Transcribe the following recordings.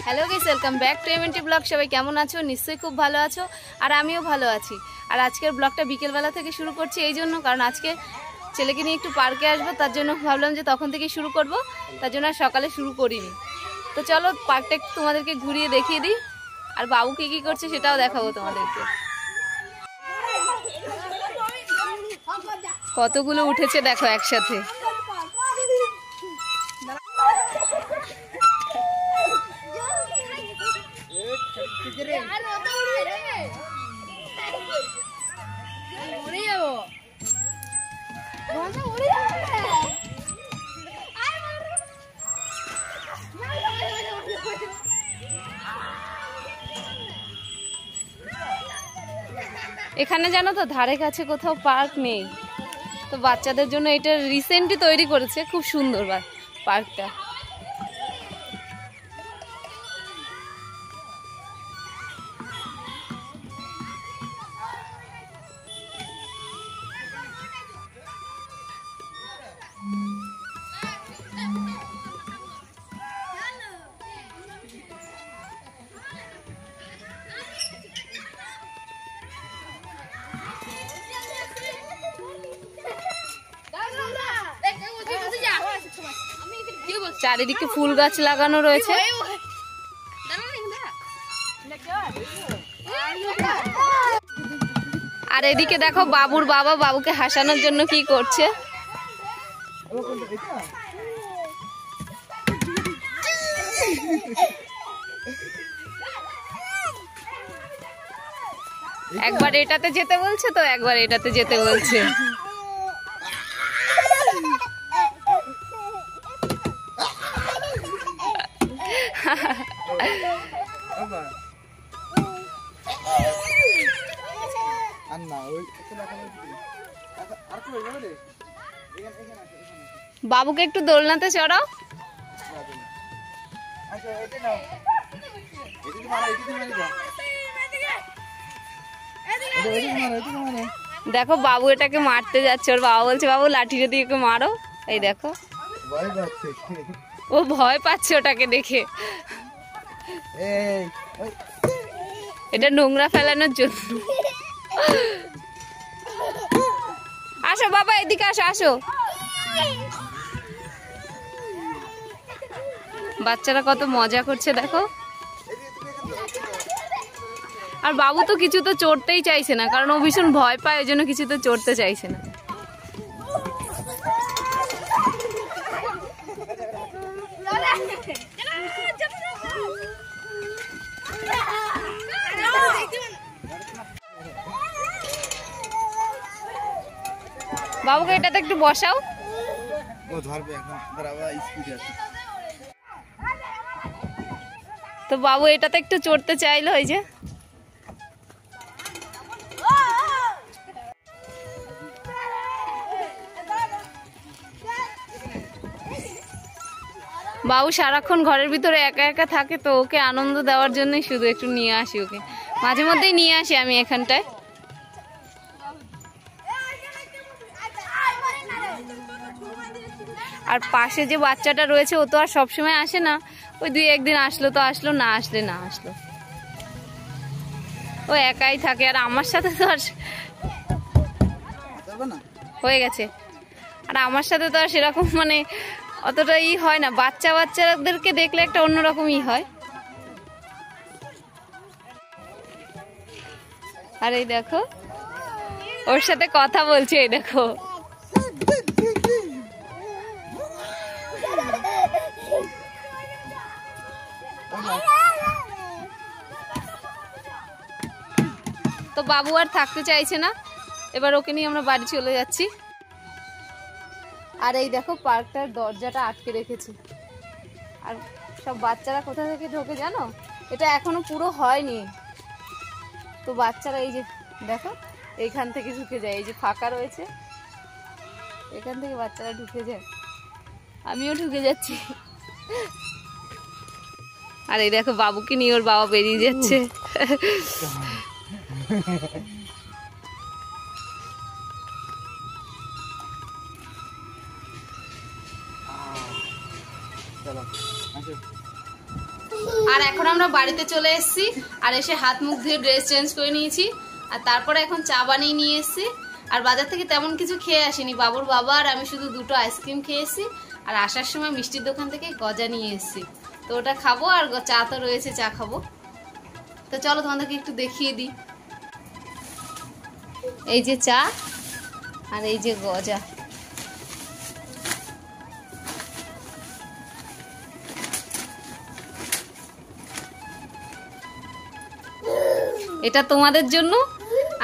Hello guys, welcome back to MNT blog. সবাই কেমন আছো? নিশ্চয়ই খুব ভালো আছো, আর আমিও ভালো আছি। আর আজকের ব্লগটা বিকেলবেলা থেকে শুরু করছি এই জন্য, কারণ আজকে ছেলেকে নিয়ে একটু পার্কে আসবো, তার জন্য ভাবলাম যে তখন থেকেই শুরু করব, তার জন্য আর সকালে শুরু করিনি। তো চলো পার্কটা একটু তোমাদেরকে ঘুরিয়ে দেখিয়ে দিই, আর বাবু কী করছে সেটাও দেখাবো তোমাদেরকে। কতগুলো উঠেছে দেখো একসাথে। এখানে জানো তো ধারে কাছে কোথাও পার্ক নেই, তো বাচ্চাদের জন্য এটা রিসেন্টলি তৈরি করেছে, খুব সুন্দর পার্কটা। চারিদিকে ফুল গাছ লাগানো রয়েছে। আর এদিকে দেখো বাবুর বাবা বাবুকে হাসানোর জন্য কি করছে। একবার এটাতে যেতে বলছে, তো একবার এটাতে যেতে বলছে। বাবুকে একটু দোলনাতে চড়াও। দেখো বাবু এটাকে মারতে যাচ্ছে, ওর বাবা বলছে বাবু লাঠি যদি একে মারো। এই দেখো ও ভয় পাচ্ছে ওটাকে দেখে। এটা নোংরা ফেলানোর জন্য। আসো বাবা এদিকে আসো, আসো। বাচ্চারা কত মজা করছে দেখো। আর বাবু তো কিছু তো চড়তেই চাইছে না, কারণ ও ভীষণ ভয় পায়, ওই জন্য কিছু তো চড়তে চাইছে না। বাবুকে এটাতে একটু বসাও। তো বাবু এটাতে একটু চড়তে চাইলো, ওই যে। বাবু সারাক্ষণ ঘরের ভিতরে একা একা থাকে, তো ওকে আনন্দ দেওয়ার জন্যই শুধু একটু নিয়ে আসি ওকে, মাঝে মধ্যেই নিয়ে আসি আমি এখানটায়। আর পাশে যে বাচ্চাটা রয়েছে ও তো আর সবসময় আসে না, ওই 2-1 দিন আসলো তো আসলো, না আসলে না আসলো। ও একাই থাকে, আর আমার সাথে তো আর হয়ে গেছে। আর আমার সাথে তো আর সেরকম মানে অতটা হয় না, বাচ্চাদেরকে দেখলে একটা অন্যরকম হয়। আর এই দেখো ওর সাথে কথা বলছে, এই দেখো। তো বাবু আর থাকতে চাইছে না, এবার ওকে নিয়ে আমরা বাড়ি চলে যাচ্ছি। আর এই দেখো পার্কটার দরজাটা আটকে রেখেছে, আর সব বাচ্চারা কোথা থেকে ঢোকে জানো? এটা এখনো পুরো হয়নি, তো বাচ্চারা এই যে দেখো এইখান থেকে ঢুকে যায়, এই যে ফাঁকা রয়েছে এখান থেকে বাচ্চারা ঢুকে যায়, আমিও ঢুকে যাচ্ছি। আর এই দেখো বাবুকে নিয়ে ওর বাবা বেরিয়ে যাচ্ছে। চলো আর এখন আমরা বাড়িতে চলে এসেছি, আর এসে হাত মুখ ধুয়ে ড্রেস চেঞ্জ করে নিয়েছি, আর তারপরে এখন চা বানিয়ে নিয়ে এসেছি। আর বাজার থেকে তেমন কিছু খেয়ে আসিনি, বাবুর বাবা আর আমি শুধু 2টো আইসক্রিম খেয়ে এসেছি, আর আসার সময় মিষ্টির দোকান থেকে গজা নিয়ে এসেছি। তো ওটা খাবো, আর চা তো রয়েছে, চা খাবো। তো চলো তোমাদেরকে একটু দেখিয়ে দিই। এই যে চা আর এই যে গজা। এটা তোমাদের জন্য,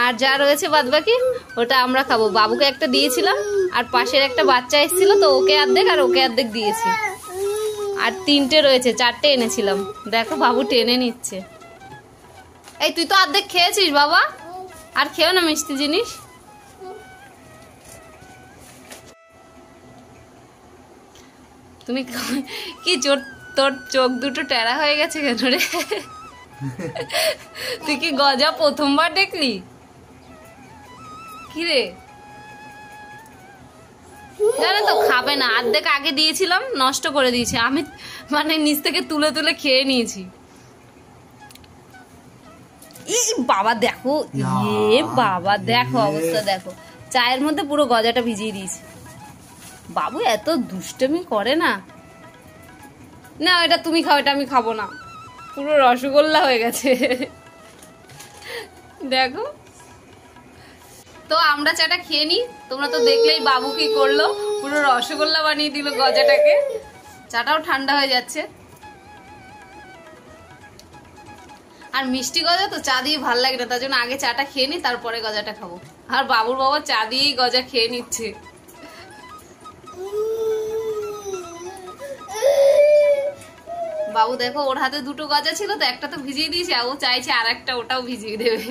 আর যা রয়েছে বাদবাকি ওটা আমরা খাবো। বাবুকে একটা দিয়েছিলাম, আর পাশের একটা বাচ্চা এসেছিল, তো ওকে অর্ধেক আর ওকে অর্ধেক দিয়েছি। আর 3টে রয়েছে, 4টে এনেছিলাম। দেখো বাবু টেনে নিচ্ছে। এই তুই তো অর্ধেক খেয়েছিস বাবা, আর খেও না মিষ্টি জিনিস। তুমি কি তোর চোখ দুটো টেরা হয়ে গেছে কেন রে? তুই কি গজা প্রথমবার দেখলি? কি রে, জানো তো খাবে না, অর্ধেক আগে দিয়েছিলাম, নষ্ট করে দিয়েছি আমি, মানে নিচ থেকে তুলে তুলে খেয়ে নিয়েছি। এই বাবা দেখো, বাবা দেখো অবস্থা দেখো, চায়ের মধ্যে পুরো গজাটা ভিজিয়ে দিয়েছি। বাবু এত দুষ্টমি করে না। না এটা তুমি খাও, এটা আমি খাবো না, পুরো রসগোল্লা হয়ে গেছে। দেখো তো আমরা চাটা খেয়ে নি, তোমরা তো দেখলেই বাবু কি করলো, পুরো রসগোল্লা বানিয়ে দিল গজাটাকে। চাটাও ঠান্ডা হয়ে যাচ্ছে, আর মিষ্টি গজা তো চা দিয়ে ভাল লাগে না, তার জন্য আগে চাটা খেয়ে নি, তারপরে গজাটা খাবো। আর বাবুর বাবা চা দিয়েই গজা খেয়ে নিচ্ছে। বাবু দেখো ওর হাতে 2টো গজা ছিল, তো একটা তো ভিজিয়ে দিয়েছে, আর ও চাইছে আর একটা ওটাও ভিজিয়ে দেবে।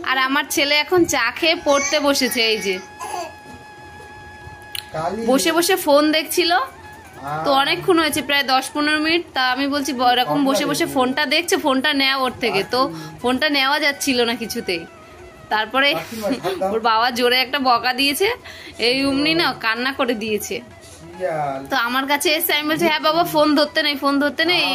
আর আমার ছেলে এখন চা খেয়ে পড়তে বসেছে। এই যে বসে বসে ফোন দেখছিল, তো অনেকক্ষণ হয়েছে, প্রায় 10-15 মিনিট। তা আমি বলছি এরকম বসে বসে ফোনটা দেখছে, ফোনটা নেওয়া ওর থেকে, তো ফোনটা নেওয়া যাচ্ছিল না কিছুতেই। তারপরে ওর বাবা জোরে একটা বকা দিয়েছে, এই অমনি না কান্না করে দিয়েছে। তো আমার কাছে এসে আমি বলছি হ্যাঁ বাবা ফোন ধরতে নেই, ফোন ধরতে নেই।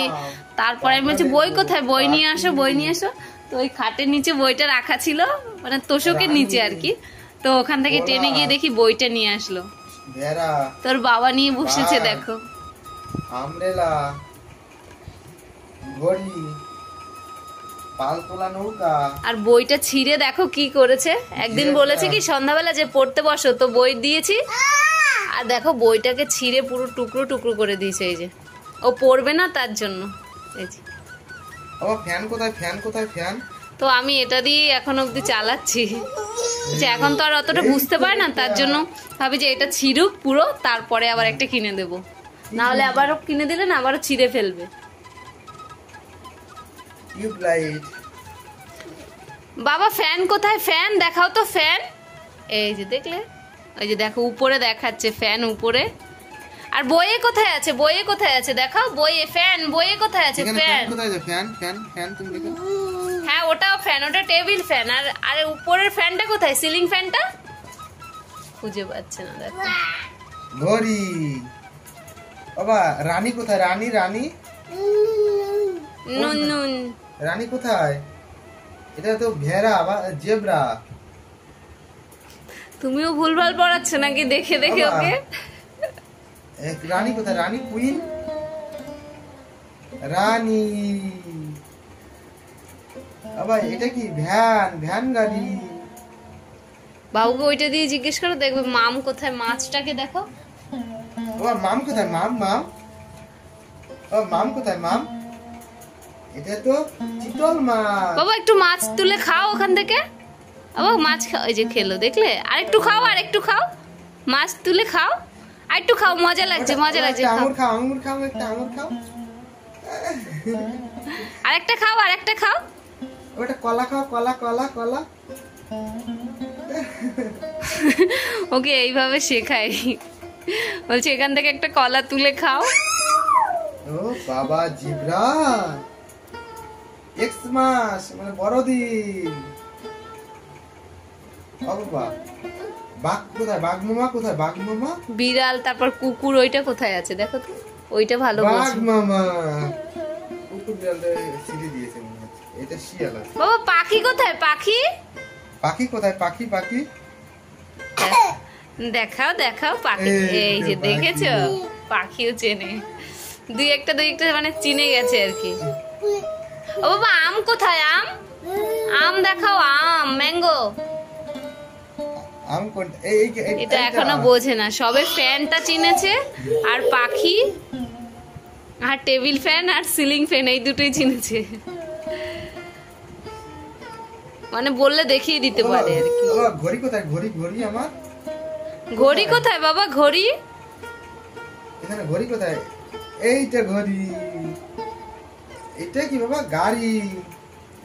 তারপরে আমি বলছি বই কোথায়, বই নিয়ে আসো, বই নিয়ে আসো। তো ওই খাটের নিচে বইটা রাখা ছিল, মানে তোষকের নিচে আর কি। তো ওখান থেকে টেনে গিয়ে দেখি বইটা নিয়ে আসলো। তোর বাবা নিয়ে বসেছে দেখো। আমরেলা ঘড়ি পালতোলা নৌকা। আর বইটা ছিঁড়ে দেখো কি করেছে। একদিন বলেছে কি সন্ধ্যাবেলা যে পড়তে বসো, তো বই দিয়েছি, আর দেখো বইটাকে ছিঁড়ে পুরো টুকরো টুকরো করে দিয়েছে। এই যে ও পড়বে না তার জন্য। এই যে ও ফ্যান কোথায়, ফ্যান কোথায়, ফ্যান। তো আমি এটা দিয়ে এখন অবধি চালাচ্ছি, যে এখন তো আর অতটা বুঝতে পারে না, তার জন্য ভাবি যে এটা ছিঁড়ুক পুরো, তারপরে আবার একটা কিনে দেবো, না হলে আবারও কিনে দিলে না আবারও ছিঁড়ে ফেলবে। টিউবলাইট। বাবা ফ্যান কোথায়, ফ্যান দেখাও তো ফ্যান। এই যে দেখলে, ওই যে দেখো উপরে দেখাচ্ছে ফ্যান উপরে। আর বইয়ে কোথায় আছে, বইয়ে কোথায় আছে দেখাও, বইয়ে ফ্যান, বইয়ে কোথায় আছে ফ্যান। কোথায় আছে ফ্যান, ফ্যান, ফ্যান তুমি দেখো। হ্যাঁ ওটাও ফ্যান, ওটা টেবিল ফ্যান। আর আরে উপরের ফ্যানটা কোথায়, সিলিং ফ্যানটা খুঁজে পাচ্ছে না দেখো। ঘড়ি। বাবা রানী কোথায়, রানী, রানী নুন নুন। রানী কোথায়? এটা তো ভেড়া বা জেব্রা। তুমিও ভুলভাল পড়াচ্ছ নাকি দেখে দেখে ওকে? রানী কোথায়, রানী কুইন, রানী। বাবা এটা কি ভ্যান, ভ্যান গাড়ি। বাবুকে ওইটা দিয়ে জিজ্ঞেস করো, দেখবে মাম কোথায়, মাছটাকে দেখো। বাবা মাম কোথায়, মাম, মাম। বাবা মাম কোথায়, মাম। এটা তো চিতল মাছ। বাবা একটু মাছ তুলে খাও ওখান থেকে। বাবা মাছ খাও, এই যে খেলো দেখলে। আর একটু খাও, আর একটু খাও, মাছ তুলে খাও, আর একটু খাও, মজা লাগছে, মজা লাগছে। আঙুর খাও, আঙুর খাও, একটা আঙুর খাও। আর একটা খাও, আর একটা খাও। ওটা কলা খাও, কলা, কলা, কলা। ওকে এইভাবে শেখাই, বলছি এখান থেকে একটা কলা তুলে খাও। ও বাবা জিব্রা, এক্সমাস মানে বড়দিন। ও বাবা বাঘ কোথায়? বাঘ মামা কোথায়? বাঘ মামা? বিড়াল, তারপর কুকুর, ওইটা কোথায় আছে দেখো তো, ওইটা ভালো বাঘ বলছি। মামা। কুকুর বিড়ালটা ছিঁড়ে দিয়েছে মনে হচ্ছে। এটা শিয়াল আছে। বাবা পাখি কোথায়? পাখি পাখি কোথায়? পাখি পাখি দেখাও দেখাও পাখি। এই যে দেখেছো, পাখিও চেনে, দুই একটা মানে চিনে গেছে আর কি। ও বাবা আম কোথায়? আম, আম দেখাও, আম, ম্যাঙ্গো। আম কোনটা? এটা এখনো বোঝে না, সবে ফ্যানটা চিনেছে, আর পাখি, আর টেবিল ফ্যান, আর সিলিং ফ্যান, এই দুটোই চিনেছে। মানে বললে দেখিয়ে দিতে পারে আর কি। ঘড়ি কোথায়? ঘড়ি ঘড়ি আমার ঘড়ি কোথায় বাবা? ঘড়ি এখানে। ঘড়ি কোথায়? এইটা ঘড়ি। এটা কি বাবা? গাড়ি।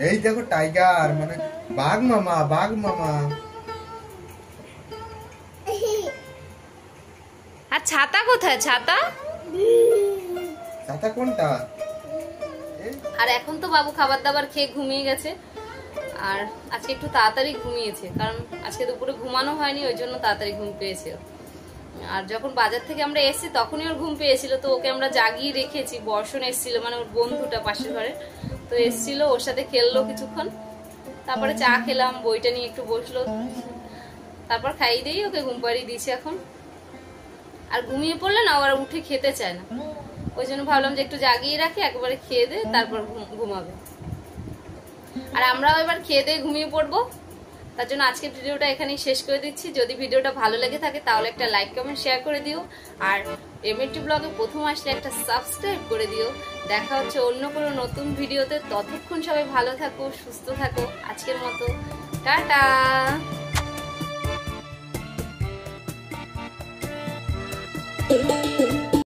এই দেখো টাইগার, মানে বাঘ মামা। বাঘ মামা। আর ছাতা কোথায়? ছাতা, ছাতা কোনটা? আর এখন তো বাবু খাবার দাবার খেয়ে ঘুমিয়ে গেছে, আর আজকে একটু তাড়াতাড়ি ঘুমিয়েছে, কারণ আজকে দুপুরে ঘুমানো হয়নি, ওই জন্য তাড়াতাড়ি ঘুম পেয়েছে। আর যখন বাজার থেকে আমরা এসেছি তখনই ওর ঘুম পেয়েছিল, তো ওকে আমরা জাগিয়ে রেখেছি। বর্ষণ এসেছিল, মানে ওর বন্ধুটা পাশের ঘরে, তো এসেছিল, ওর সাথে খেললো কিছুক্ষণ, তারপরে চা খেলাম, বইটা নিয়ে একটু বসলো, তারপর খাইয়ে দিয়ে ওকে ঘুম পাড়িয়ে দিয়েছি এখন। আর ঘুমিয়ে পড়লে না, ওরা উঠে খেতে চায় না, ওই জন্য ভাবলাম যে একটু জাগিয়ে রাখি, একবারে খেয়ে দে তারপর ঘুমাবে। আর আমরাও এবার খেয়ে দিয়ে ঘুমিয়ে পড়বো। তার জন্য আজকে ভিডিওটা এখানেই শেষ করে দিচ্ছি। যদি ভিডিওটা ভালো লেগে থাকে তাহলে একটা লাইক কমেন্ট শেয়ার করে দিও, আর এমএটি ব্লগে প্রথম আসলে একটা সাবস্ক্রাইব করে দিও। দেখা হচ্ছে অন্য কোনো নতুন ভিডিওতে, ততক্ষণ সবাই ভালো থাকো, সুস্থ থাকো। আজকের মতো টাটা।